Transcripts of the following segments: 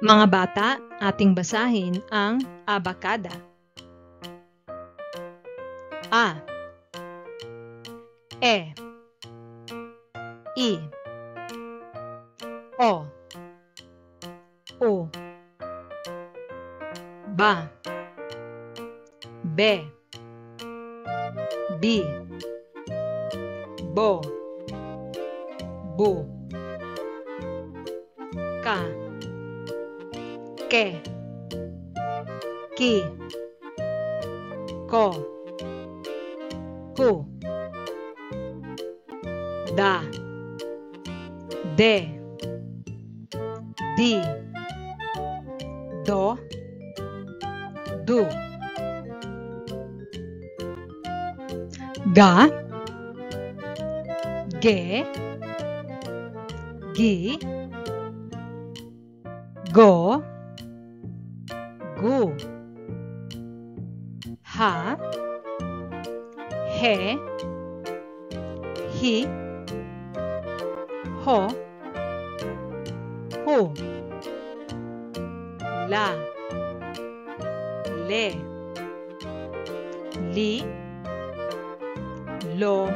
Mga bata, ating basahin ang abakada. A, E, I, O, U, Ba, Be, Bi, Bo, Bu, Ka, Ke, Ki, Ko, Ku, Da, De, Di, Do, Du, Ga, Ge, Gi, Go, Gu, Ha, He, Hi, Ho, Hu, La, Le, Li, Lo,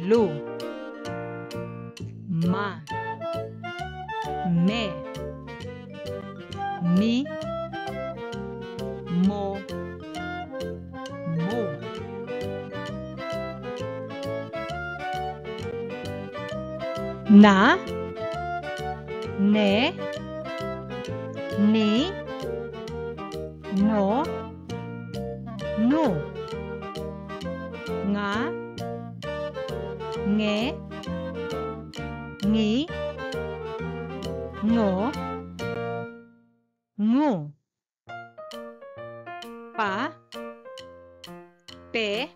Lu, Ma, Me, Mi, Mo, Mu. Na, Ne, Ni, No, Nu. Nga, Nge, Ngi, Ngo, Ngu. Pa, Pe,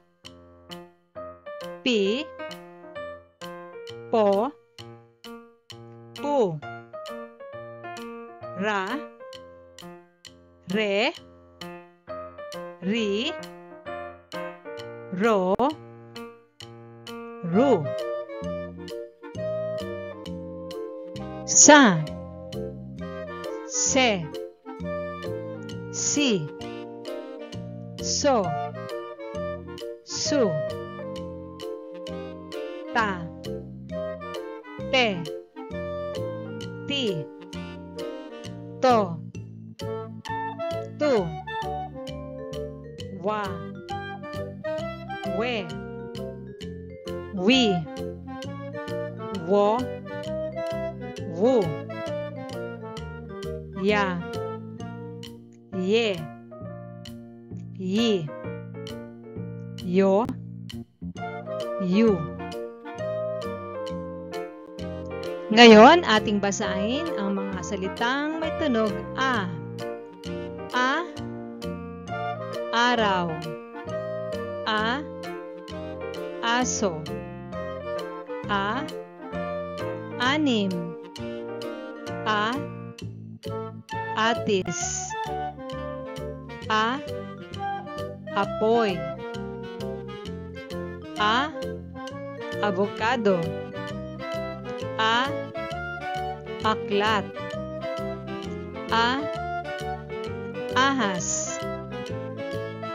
Pi, Po, Pu, Ra, Re, Ri, Ro, Ru. Sa, Se, Si, So, Su, Ta, Te, Ti, To, Tu, Wa, We, Wi, Wo, Wu, Ya, Ye, Yi, Yo, Yu. Ngayon, ating basahin ang mga salitang may tunog A. A, araw. A, aso. A, anim. A, atis. A, apoy. A, avocado. A, aklat. A, ahas.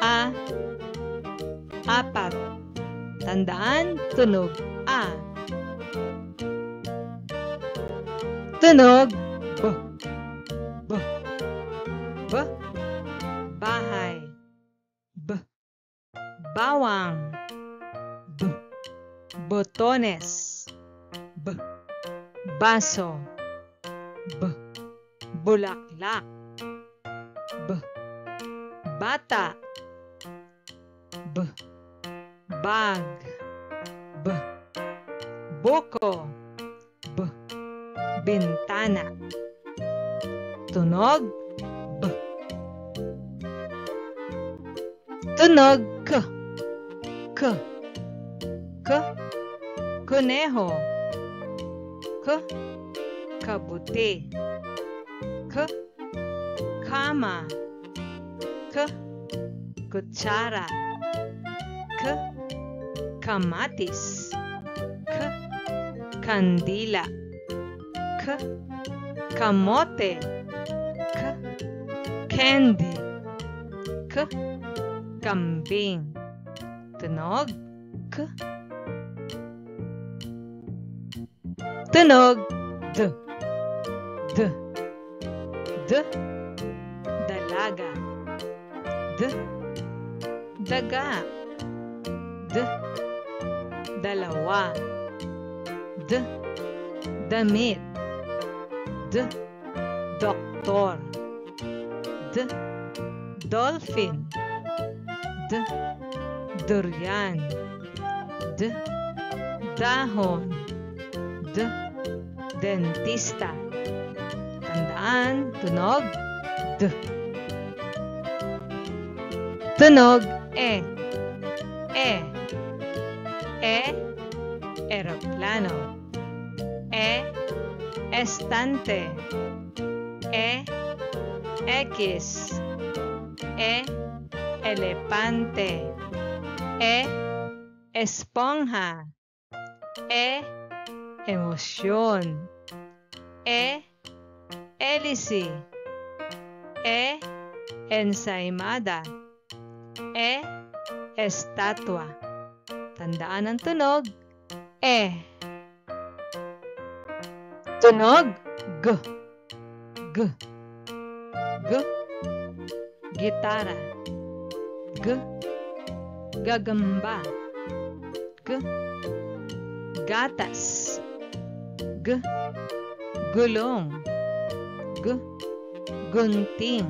A, apat. Tandaan, tunog A. Tunog B. B. B. Bahay. B. Bawang. B. Botones. B. Baso. B. Bulaklak. B. Bata. B. Bag. B. Buko. B. Bintana. Tunog B. Tunog K. K. K. Kuneho. K. Kabuti. K. Kama. K. Kutsara. K. Kamatis. K. Kandila. K. kamote, candy, kambing. Tunog, tunog, d, dalaga, daga, dalawa, damit, doktor, dolphin, durian, dahon, dentista. Tandaan, tunog, d. Tunog, e. Eroplano. Estante. X. Elepante. Esponja. Emosyon. Hélice. Ensaymada. Estatwa. Tandaan ang tunog, Tunog, g. Gitara. Gagamba. Gatas. Gulong. Gunting.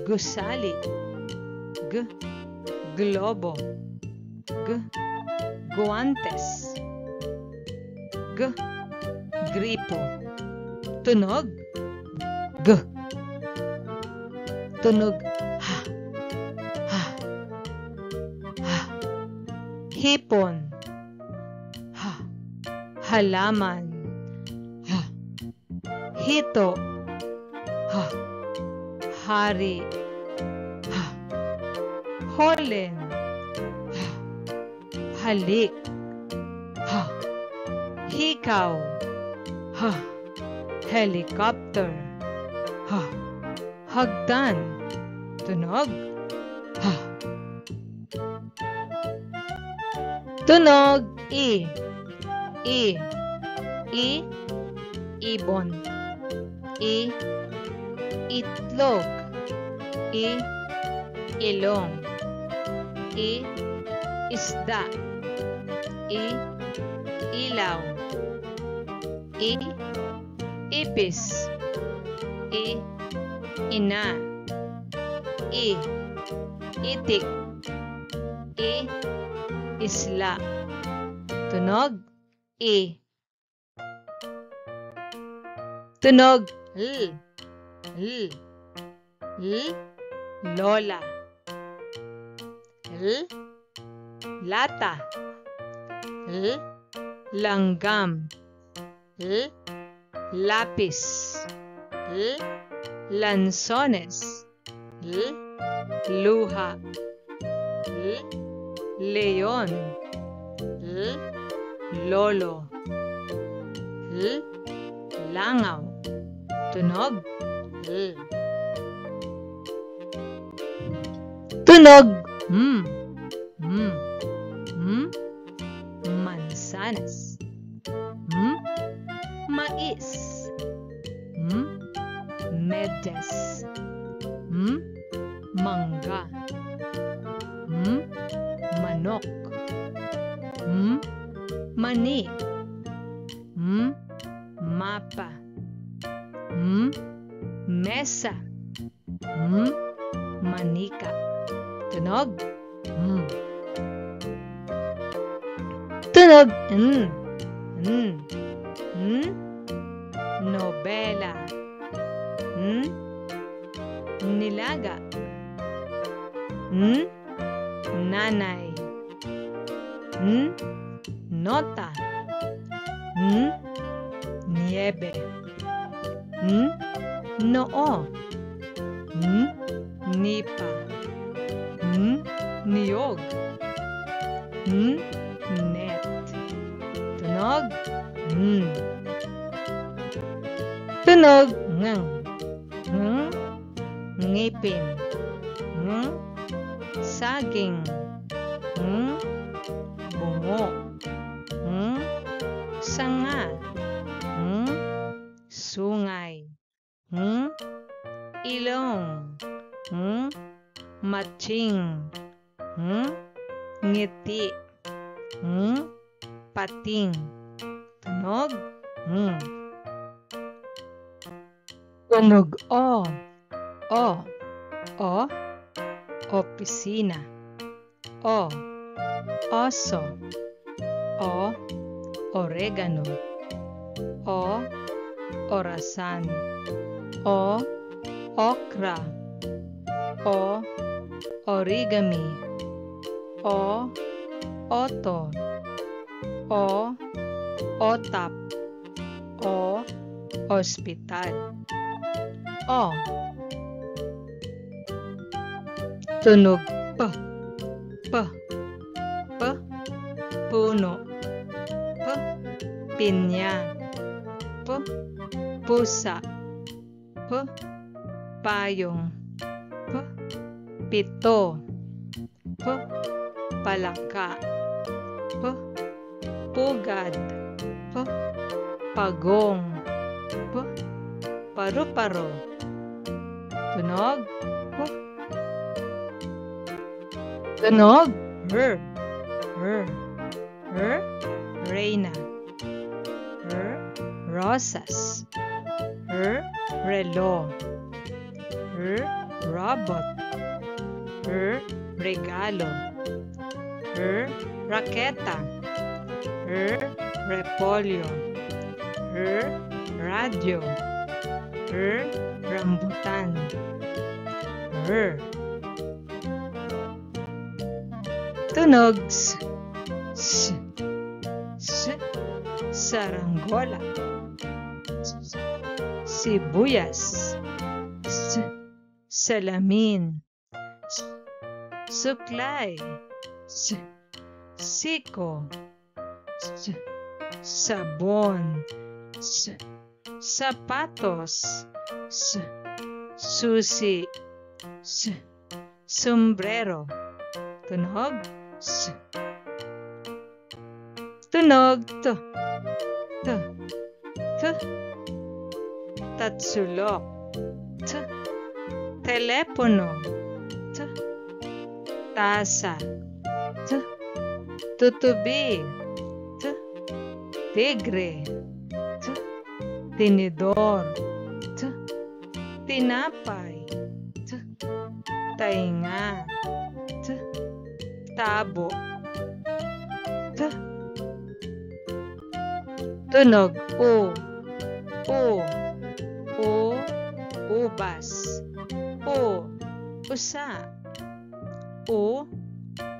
Gusali. Globo. Guantes. Gripo. Tunog, g. Tunog, ha. Hipon. Halaman. Hito. Hari. Holen. Halik. Hikaw. Helicopter. Hagdan. Tunog. Tunog, i. Ibon. Itlog. Ilong. Isda. Ilaw. Ipis. Ina. Itik. Isla. Tunog, Tunog, l. Lola. Lata. Langgam. Lapis. Lanzones. Luha. Leon. Lolo. Langaw. Tunog, Tunog, mansanas. Mais. Medes. Mangga. Manok. Mani. Mapa. Mesa. Manika. Tunog. Tunog. Nobela. Nilaga. Nanay. Nota. Niebe. Noo. Nipa. Niyog. Net. Tunog. Tunog ng ngipin, saging, bungo, sanga, sungay, ilong, matching, ngiti, pating. Tunog tunog o, opisina, oso, oregano, orasan, okra, origami, oto, otap, ospital. Tunog p, puno, pinya, pusa, payong, pito, palaka, pugad, pagong, paru-paro. Tunog tunog Reyna, rosas, relo, robot, regalo, raketa, repolyo, radyo, rambutan, tunog saranggola, sibuyas, salamin, suklay, siko, sabon, sapatos, susi, sombrero. Tunog tunog tatsulok, telepono, tasa, tutubi, tigre, tinidor, tinapay, tainga, tabo. Tunog ubas, usa,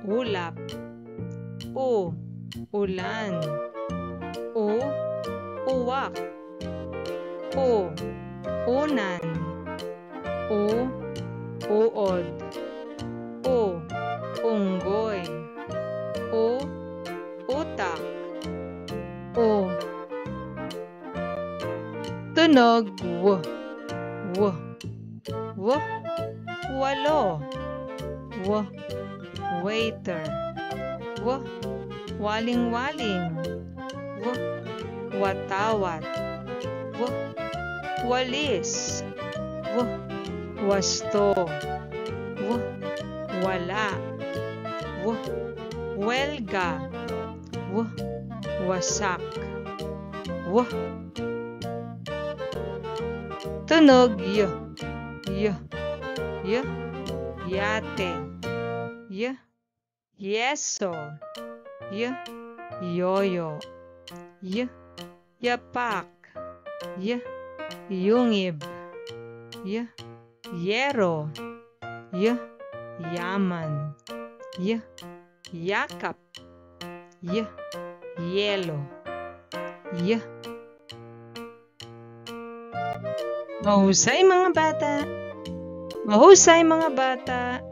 ulap, ulan, uwak, unan, uod, unggoy, utak, tunog walo, waiter, waling-waling, watawat, walis, wasto, wala, welga, wasak, tunog yate, yeso, yoyo, yapak, yungib, yero, yaman, yakap, yelo, Mahusay mga bata! Mahusay mga bata!